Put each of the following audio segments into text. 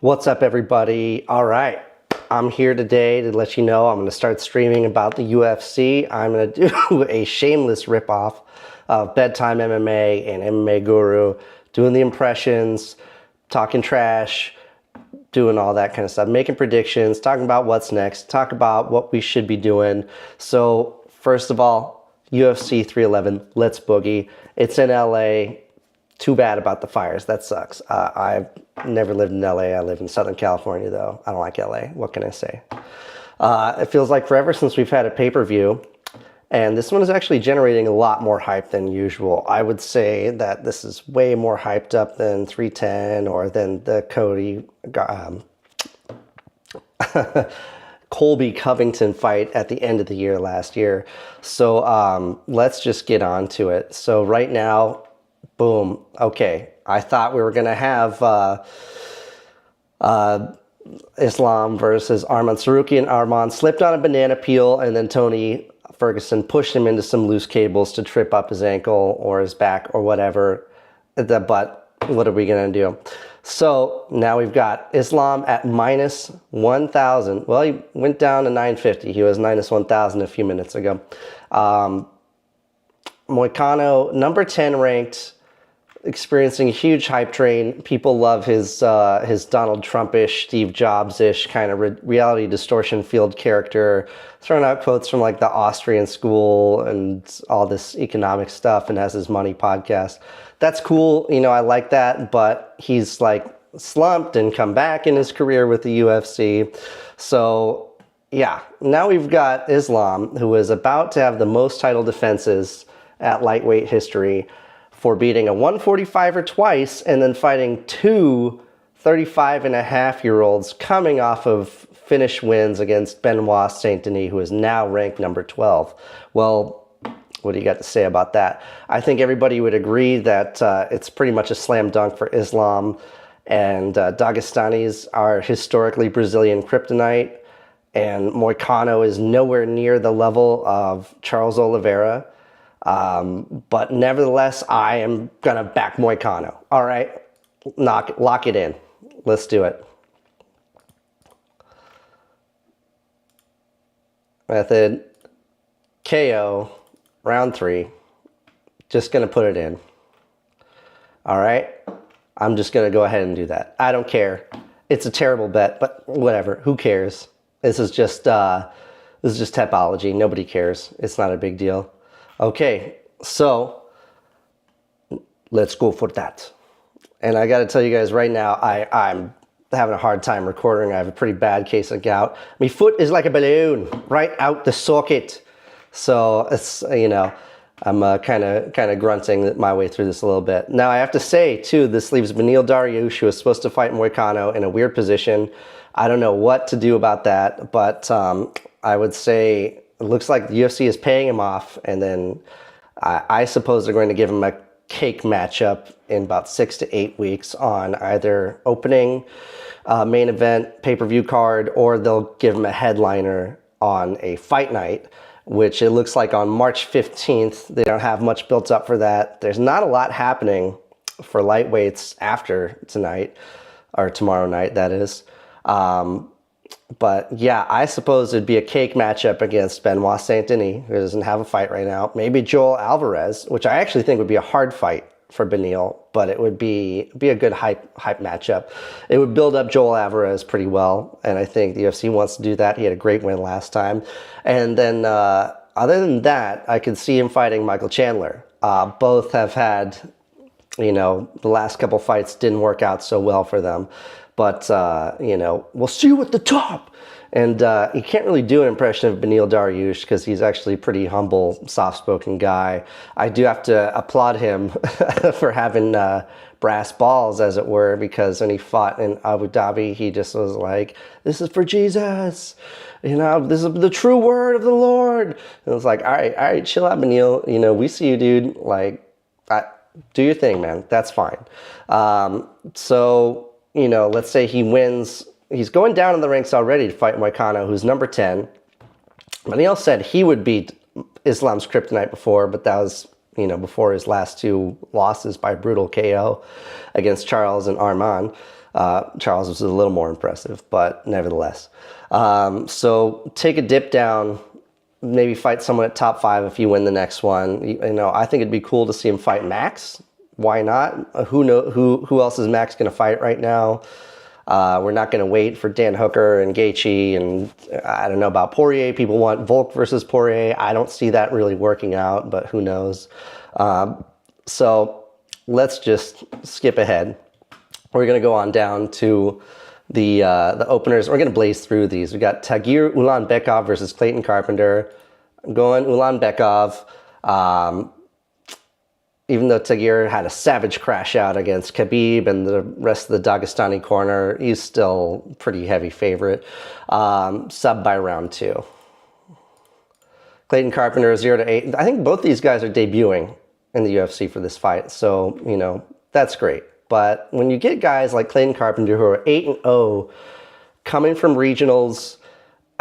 What's up, everybody? All right, I'm here today to let you know I'm going to start streaming about the UFC. I'm going to do a shameless ripoff of Bedtime MMA and MMA Guru, doing the impressions, talking trash, doing all that kind of stuff, making predictions, talking about what's next, talk about what we should be doing. So first of all, UFC 311, let's boogie. It's in LA. Too bad about the fires. That sucks. I've never lived in LA. I live in Southern California, though. I don't like LA. What can I say? It feels like forever since we've had a pay-per-view. And this one is actually generating a lot more hype than usual. I would say that this is way more hyped up than 310 or than the Cody Colby Covington fight at the end of the year last year. So let's just get on to it. So right now, boom. Okay. I thought we were going to have Islam versus Arman Sarukian. Arman slipped on a banana peel, and then Tony Ferguson pushed him into some loose cables to trip up his ankle or his back or whatever. But what are we going to do? So now we've got Islam at minus 1,000. Well, he went down to 950. He was minus 1,000 a few minutes ago. Moicano, number 10 ranked, experiencing a huge hype train. People love his Donald Trump-ish, Steve Jobs-ish kind of reality distortion field character, throwing out quotes from like the Austrian school and all this economic stuff, and has his money podcast. That's cool. You know, I like that, but he's like slumped and come back in his career with the UFC. So yeah, now we've got Islam, who is about to have the most title defenses at lightweight history, for beating a 145er twice and then fighting two 35-and-a-half-year-olds coming off of finish wins against Benoit Saint Denis, who is now ranked number 12. Well, what do you got to say about that? I think everybody would agree that it's pretty much a slam dunk for Islam, and Dagestanis are historically Brazilian kryptonite, and Moicano is nowhere near the level of Charles Oliveira. But nevertheless, I am gonna back Moicano. All right, lock it in. Let's do it. Method KO, round 3. Just gonna put it in. All right, I'm just gonna go ahead and do that. I don't care. It's a terrible bet, but whatever. Who cares? This is just topology. Nobody cares. It's not a big deal. Okay, so let's go for that. And I got to tell you guys right now, I'm having a hard time recording. I have a pretty bad case of gout. My foot is like a balloon right out the socket. So it's, you know, I'm kind of grunting my way through this a little bit. Now I have to say too, this leaves Beneil Dariush, who is supposed to fight Moicano, in a weird position. I don't know what to do about that, but I would say it looks like the UFC is paying him off, and then I suppose they're going to give him a cake matchup in about 6 to 8 weeks on either opening main event pay-per-view card, or they'll give him a headliner on a fight night, which it looks like on March 15th. They don't have much built up for that. There's not a lot happening for lightweights after tonight, or tomorrow night, that is. But yeah, I suppose it'd be a cake matchup against Benoit Saint Denis, who doesn't have a fight right now. Maybe Joel Alvarez, which I actually think would be a hard fight for Beneil, but it would be a good hype matchup. It would build up Joel Alvarez pretty well, and I think the UFC wants to do that. He had a great win last time. And then other than that, I could see him fighting Michael Chandler. Both have had, you know, the last couple fights didn't work out so well for them. But, you know, we'll see you at the top. And you can't really do an impression of Beneil Dariush because he's actually a pretty humble, soft-spoken guy. I do have to applaud him for having brass balls, as it were, because when he fought in Abu Dhabi, he just was like, this is for Jesus. You know, this is the true word of the Lord. And it was like, all right, chill out, Beneil. You know, we see you, dude. Like, do your thing, man. That's fine. So, you know, let's say he wins. He's going down in the ranks already to fight Moicano, who's number 10. Beneil said he would beat Islam's kryptonite before, but that was, you know, before his last 2 losses by brutal KO against Charles and Arman. Charles was a little more impressive, but nevertheless. So take a dip down, maybe fight someone at top 5 if you win the next one. I think it'd be cool to see him fight Max. Why not? Who else is Max going to fight right now? We're not going to wait for Dan Hooker and Gaethje, and I don't know about Poirier. People want Volk versus Poirier. I don't see that really working out, but who knows? So let's just skip ahead. We're going to go on down to the openers. We're going to blaze through these. We got Tagir Ulanbekov versus Clayton Carpenter. I'm going Ulanbekov. Even though Tagir had a savage crash out against Khabib and the rest of the Dagestani corner, he's still pretty heavy favorite. Sub by round 2. Clayton Carpenter 0-8. I think both these guys are debuting in the UFC for this fight, so that's great. But when you get guys like Clayton Carpenter who are 8-0 coming from regionals,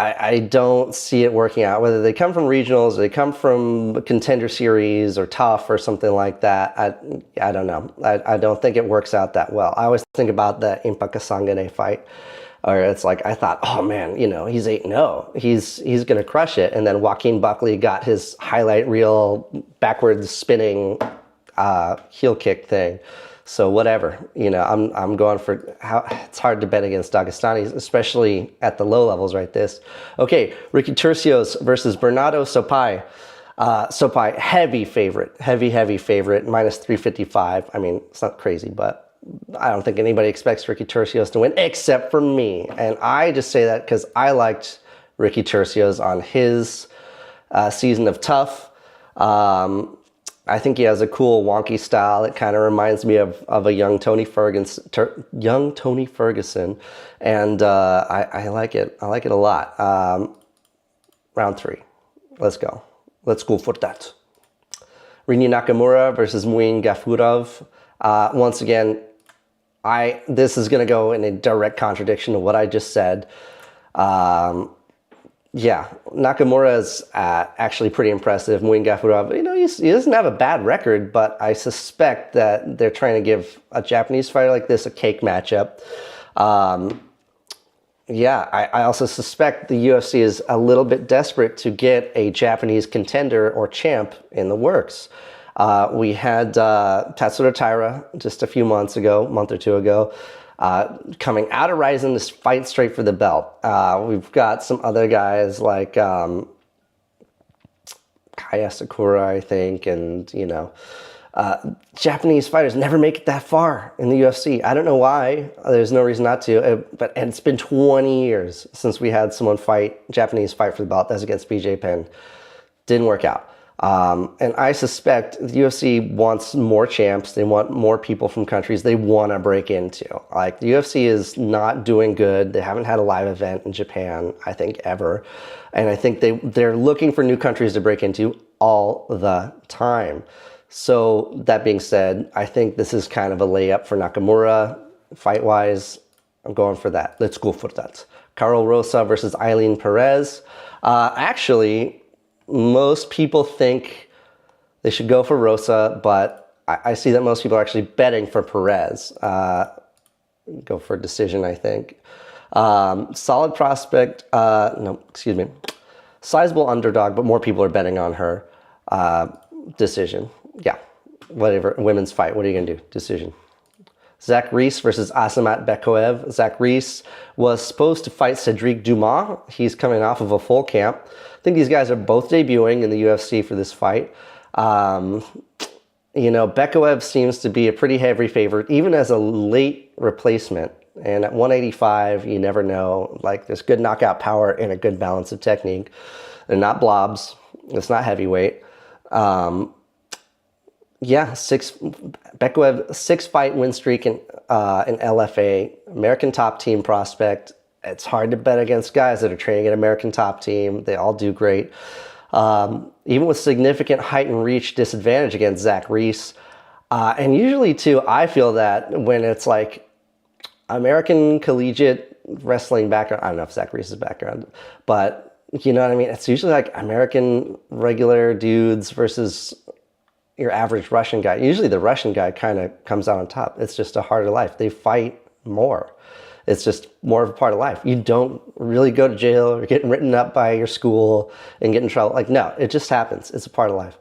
I don't see it working out. Whether they come from regionals, or they come from Contender Series or Tough or something like that, I don't know. I don't think it works out that well. I always think about the Impa Kasangane fight, or it's like I thought, oh man, he's 8-0, he's gonna crush it, and then Joaquin Buckley got his highlight reel backwards spinning heel kick thing. So whatever, I'm going for it's hard to bet against Dagestanis, especially at the low levels like this. Okay, Ricky Turcios versus Bernardo Sopai. Sopai, heavy favorite, heavy favorite, minus 355. I mean, it's not crazy, but I don't think anybody expects Ricky Turcios to win except for me. And I just say that because I liked Ricky Turcios on his season of Tough. I think he has a cool wonky style. It kind of reminds me of a young Tony Ferguson, and I like it. I like it a lot. Round 3. Let's go. Let's go for that. Rini Nakamura versus Muin Gafurov. Once again, this is going to go in a direct contradiction to what I just said. Yeah, Nakamura is actually pretty impressive. Muin Gafurov, he doesn't have a bad record, but I suspect that they're trying to give a Japanese fighter like this a cake matchup. I also suspect the UFC is a little bit desperate to get a Japanese contender or champ in the works. We had Tatsuro Taira just a month or two ago, coming out of Ryzen to fight straight for the belt. We've got some other guys like Kaya Sakura, I think, and Japanese fighters never make it that far in the UFC. I don't know why. There's no reason not to. And it's been 20 years since we had someone Japanese fight for the belt. That's against BJ Penn. Didn't work out. And I suspect the UFC wants more champs. They want more people from countries they want to break into. Like, the UFC is not doing good. They haven't had a live event in Japan, I think, ever. And I think they're looking for new countries to break into all the time. So that being said, I think this is kind of a layup for Nakamura. Fight-wise, I'm going for that. Let's go for that. Karol Rosa versus Eileen Perez. Actually, most people think they should go for Rosa, but I see that most people are actually betting for Perez. Go for a decision, I think. Solid prospect. Sizable underdog, but more people are betting on her. Decision. Yeah, whatever. Women's fight. What are you going to do? Decision. Zach Reese versus Asamat Bekoev. Zach Reese was supposed to fight Cedric Dumas. He's coming off of a full camp. I think these guys are both debuting in the UFC for this fight. Bekoev seems to be a pretty heavy favorite, even as a late replacement. And at 185, you never know. Like, there's good knockout power and a good balance of technique. They're not blobs. It's not heavyweight. Bekoev, 6-fight win streak in LFA, American top team prospect. It's hard to bet against guys that are training at American top team. They all do great. Even with significant height and reach disadvantage against Zach Reese. And usually, too, I feel that when it's like American collegiate wrestling background, I don't know if Zach Reese's background, but you know what I mean? It's usually like American regular dudes versus your average Russian guy. Usually the Russian guy kind of comes out on top. It's just a harder life. They fight more. It's just more of a part of life. You don't really go to jail or get written up by your school and get in trouble. Like, no, it just happens. It's a part of life.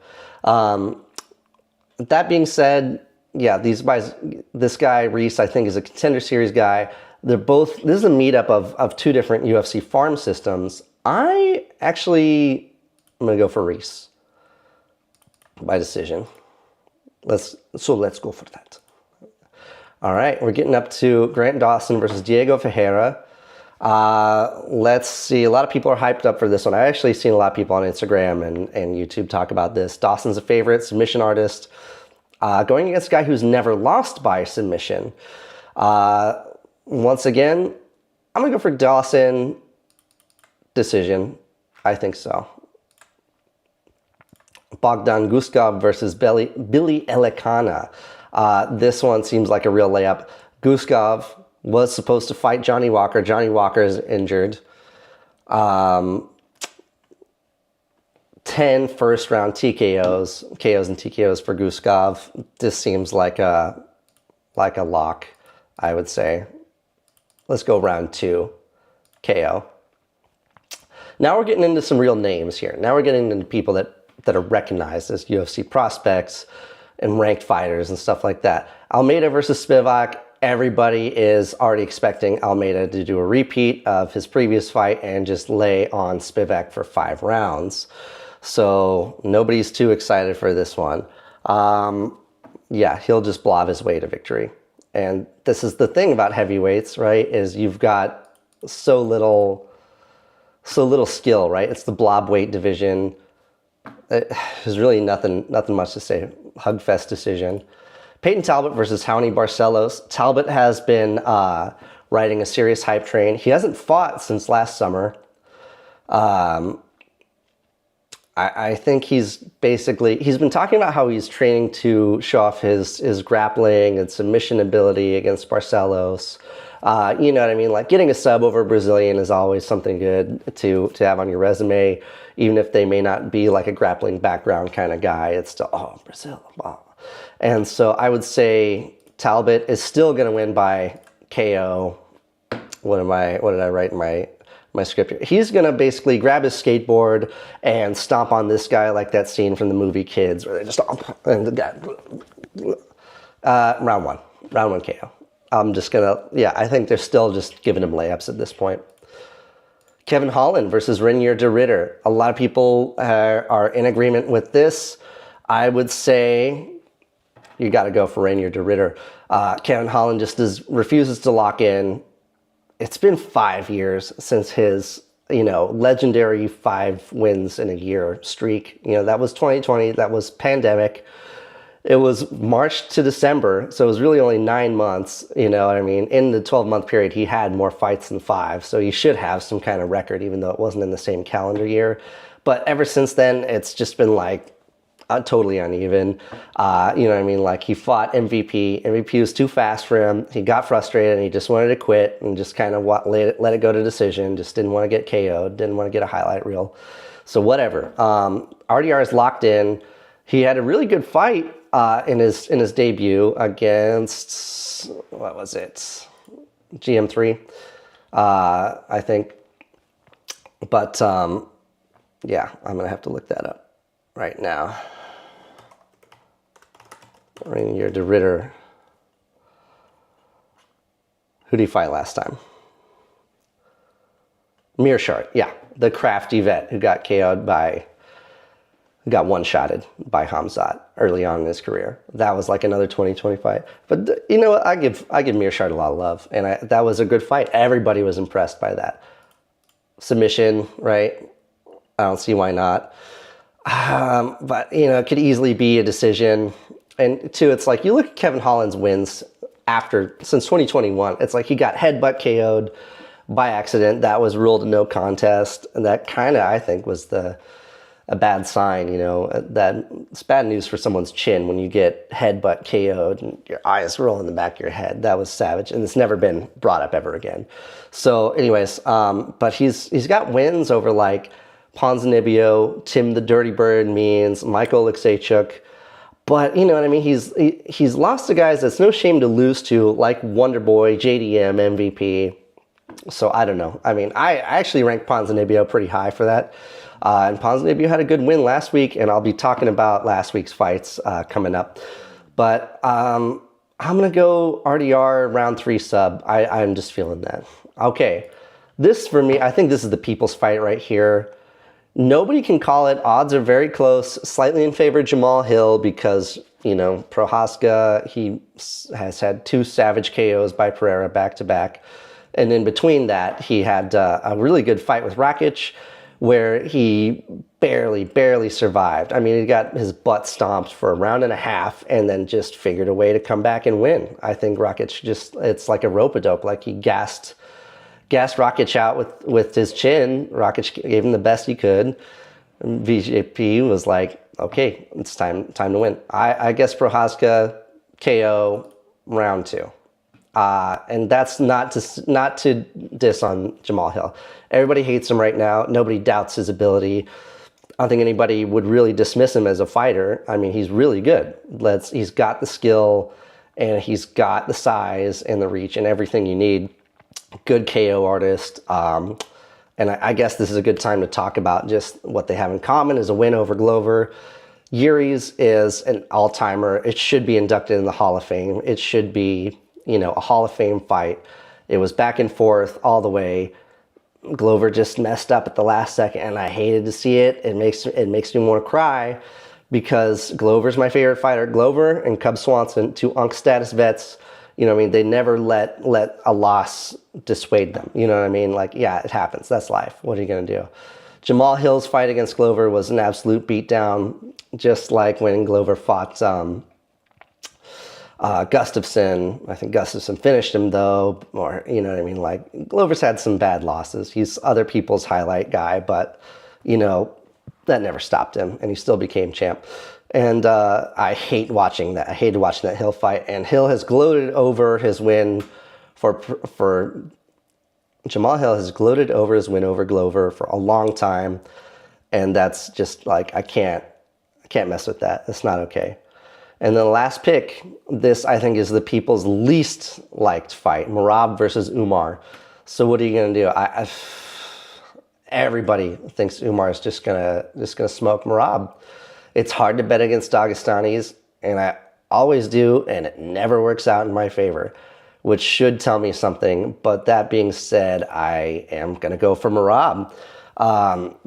That being said, yeah, this guy, Reese, I think is a Contender Series guy. This is a meetup of two different UFC farm systems. I'm going to go for Reese by decision. Let's go for that. All right, we're getting up to Grant Dawson versus Diego Ferreira. Let's see. A lot of people are hyped up for this one. I've actually seen a lot of people on Instagram and YouTube talk about this. Dawson's a favorite submission artist, going against a guy who's never lost by submission. Once again, I'm going to go for Dawson decision. I think so. Bogdan Guskov versus Billy Elikana. This one seems like a real layup. Guskov was supposed to fight Johnny Walker. Johnny Walker is injured. 10 first-round KOs and TKOs for Guskov. This seems like a lock, I would say. Let's go round 2, KO. Now we're getting into some real names here. Now we're getting into people that are recognized as UFC prospects and ranked fighters and stuff like that. Almeida versus Spivak. Everybody is already expecting Almeida to do a repeat of his previous fight and just lay on Spivak for 5 rounds. So nobody's too excited for this one. Yeah, he'll just blob his way to victory. And this is the thing about heavyweights, right? Is you've got so little skill, right? It's the blob weight division. There's really nothing much to say. Hugfest decision. Peyton Talbot versus Raoni Barcelos. Talbot has been riding a serious hype train. He hasn't fought since last summer. I think he's been talking about how he's training to show off his grappling and submission ability against Barcelos. You know what I mean? Like, getting a sub over a Brazilian is always something good to have on your resume, even if they may not be like a grappling background kind of guy. It's still, oh, Brazil, wow. And so I would say Talbot is still going to win by KO. What did I write in my script here? He's going to basically grab his skateboard and stomp on this guy like that scene from the movie Kids where they just stomp and the guy. Round one KO. I'm just going to, yeah, I think they're still just giving him layups at this point. Kevin Holland versus Renier de Ridder. A lot of people are in agreement with this. I would say you got to go for Renier de Ridder. Kevin Holland just refuses to lock in. It's been 5 years since his, legendary 5 wins in a year streak. That was 2020. That was pandemic. It was March to December, so it was really only 9 months, you know what I mean? In the 12-month period, he had more fights than 5, so he should have some kind of record, even though it wasn't in the same calendar year. But ever since then, it's just been like totally uneven. You know what I mean? Like, he fought MVP. MVP was too fast for him. He got frustrated, and he just wanted to quit and just kind of let it go to decision. Just didn't want to get KO'd, didn't want to get a highlight reel. So whatever. RDR is locked in. He had a really good fight in his debut against, what was it? GM3, I think. But yeah, I'm gonna have to look that up right now. Renier de Ridder. Who did he fight last time? Mearshart, yeah, the crafty vet who got KO'd got one-shotted by Hamzat early on in his career. That was like another 2020 fight. But you know what? I give Mearshart a lot of love, and that was a good fight. Everybody was impressed by that. Submission, right? I don't see why not. But, it could easily be a decision. And two, it's like, you look at Kevin Holland's wins since 2021. It's like he got headbutt KO'd by accident. That was ruled a no contest. And that kind of, I think, was a bad sign, it's bad news for someone's chin when you get headbutt KO'd and your eyes roll in the back of your head. That was savage, and it's never been brought up ever again. So anyways, but he's got wins over like Ponzinibbio, Tim the Dirty Bird Means, Michael Alexeychuk, But you know what I mean? He's lost to guys that's no shame to lose to, like Wonderboy, JDM, MVP. So I don't know. I mean, I actually rank Ponzinibbio pretty high for that. And Ponzinibbio had a good win last week, and I'll be talking about last week's fights coming up. But I'm going to go RDR round 3 sub. I'm just feeling that. Okay. This, for me, I think this is the people's fight right here. Nobody can call it. Odds are very close. Slightly in favor of Jamal Hill because, you know, Prohaska, he has had 2 savage KOs by Pereira back-to-back. And in between that, he had a really good fight with Rakic where he barely survived. I mean, he got his butt stomped for a round and a half and then just figured a way to come back and win. I think Rakic just, it's like a rope-a-dope, like he gassed Rakic out with his chin. Rakic gave him the best he could. VJP was like, okay, it's time to win. I guess Prohaska KO round 2. And that's not to diss on Jamal Hill. Everybody hates him right now. Nobody doubts his ability. I don't think anybody would really dismiss him as a fighter. I mean, he's really good. He's got the skill and he's got the size and the reach and everything you need. Good KO artist. And I guess this is a good time to talk about just what they have in common is a win over Glover. Yuri's is an all-timer. It should be inducted in the Hall of Fame. It should be, you know, a Hall of Fame fight. It was back and forth all the way. Glover just messed up at the last second, and I hated to see it. It makes me want to cry because Glover's my favorite fighter. Glover and Cub Swanson, 2 UNC status vets. You know what I mean? They never let a loss dissuade them. You know what I mean? Like, yeah, it happens. That's life. What are you going to do? Jamal Hill's fight against Glover was an absolute beatdown, just like when Glover fought Gustafson. I think Gustafson finished him, though. Or, you know what I mean? Like, Glover's had some bad losses. He's other people's highlight guy, but, you know, that never stopped him, and he still became champ. And I hate watching that. I hated watching that Hill fight. And Hill has gloated over his win for Jamal Hill has gloated over his win over Glover for a long time. And that's just like, I can't mess with that. It's not okay. And then the last pick, this I think is the people's least liked fight, Merab versus Umar. So what are you gonna do? Everybody thinks Umar is just gonna smoke Merab. It's hard to bet against Dagestanis, and I always do, and it never works out in my favor, which should tell me something. But that being said, I am going to go for Merab.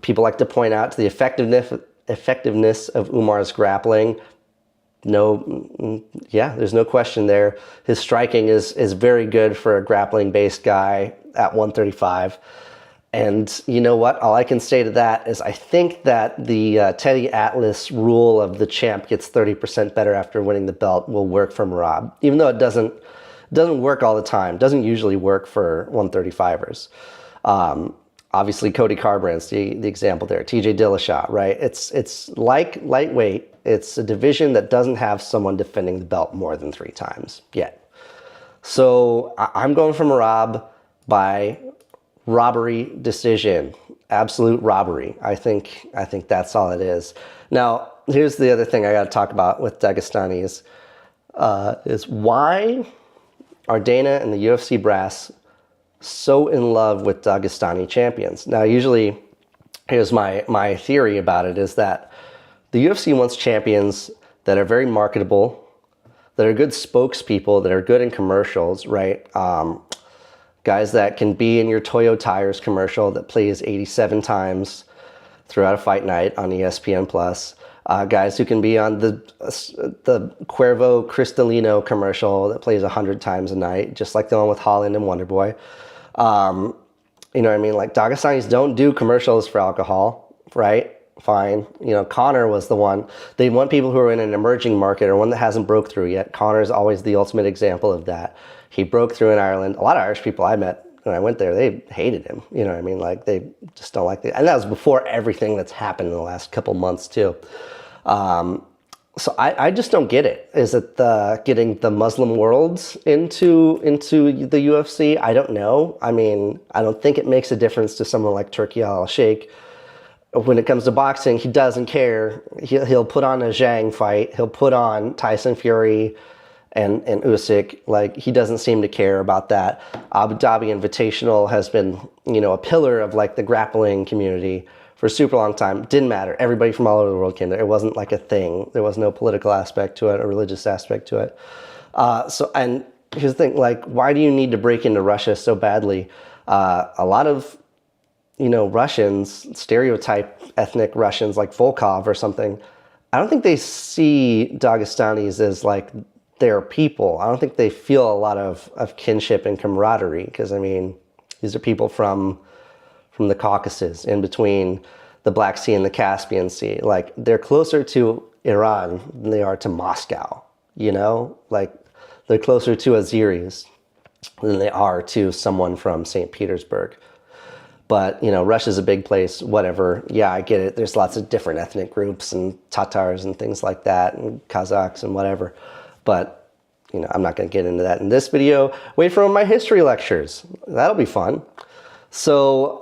People like to point out to the effectiveness of Umar's grappling. No, yeah, there's no question there. His striking is very good for a grappling-based guy at 135. And you know what? All I can say to that is I think that the Teddy Atlas rule of the champ gets 30% better after winning the belt will work for Merab, even though it doesn't work all the time. Doesn't usually work for 135ers. Obviously, Cody Carbrandt's the example there. TJ Dillashaw, right? It's like lightweight. It's a division that doesn't have someone defending the belt more than 3 times yet. So I'm going for Merab by robbery decision, absolute robbery. I think that's all it is. Now, here's the other thing I got to talk about with Dagestanis is why are Dana and the UFC brass so in love with Dagestani champions? Now, usually, here's my theory about it is that the UFC wants champions that are very marketable, that are good spokespeople, that are good in commercials, right? Guys that can be in your Toyo Tires commercial that plays 87 times throughout a fight night on ESPN+. Guys who can be on the Cuervo Cristalino commercial that plays 100 times a night, just like the one with Holland and Wonderboy. You know what I mean? Like, Dagestanis don't do commercials for alcohol, right? Fine. You know, Connor was the one. They want people who are in an emerging market or one that hasn't broke through yet. Connor's always the ultimate example of that. He broke through in Ireland. A lot of Irish people I met when I went there, they hated him. You know what I mean? Like, they just don't like it. And that was before everything that's happened in the last couple months, too. So I just don't get it. Is it getting the Muslim world into the UFC? I don't know. I mean, I don't think it makes a difference to someone like Turki Al-Sheikh. when it comes to boxing, he doesn't care. He'll put on a Zhang fight. He'll put on Tyson Fury and Usyk. Like, he doesn't seem to care about that. Abu Dhabi Invitational has been, a pillar of like the grappling community for a super long time. Didn't matter. Everybody from all over the world came there. It wasn't like a thing. There was no political aspect to it, a religious aspect to it. And here's the thing, like, why do you need to break into Russia so badly? A lot of, Russians, stereotype ethnic Russians like Volkov or something, I don't think they see Dagestanis as like their people. I don't think they feel a lot of kinship and camaraderie, because, I mean, these are people from the Caucasus, in between the Black Sea and the Caspian Sea. Like, they're closer to Iran than they are to Moscow, Like, they're closer to Azeris than they are to someone from St. Petersburg. But, Russia's a big place, whatever. Yeah, I get it. There's lots of different ethnic groups and Tatars and things like that, and Kazakhs and whatever. But, I'm not going to get into that in this video. Wait for my history lectures. That'll be fun. So,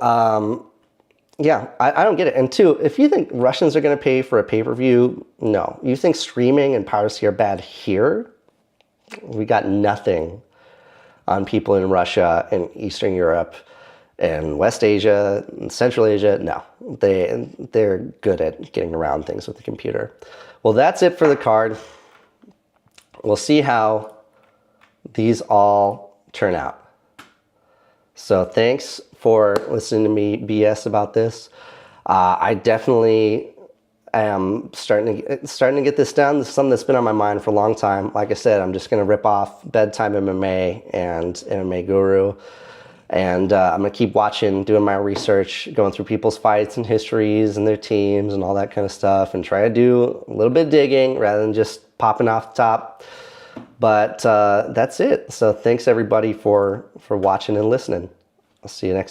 yeah, I don't get it. And two, if you think Russians are going to pay for a pay-per-view, no. You think streaming and piracy are bad here? We got nothing on people in Russia and Eastern Europe and West Asia and Central Asia. No, they're good at getting around things with the computer. Well, that's it for the card. We'll see how these all turn out. So thanks for listening to me BS about this. I definitely am starting to get this down. This is something that's been on my mind for a long time. Like I said, I'm just going to rip off Bedtime MMA and MMA Guru. And I'm going to keep watching, doing my research, going through people's fights and histories and their teams and all that kind of stuff, and try to do a little bit of digging rather than just popping off the top. But that's it. So thanks everybody for watching and listening. I'll see you next time.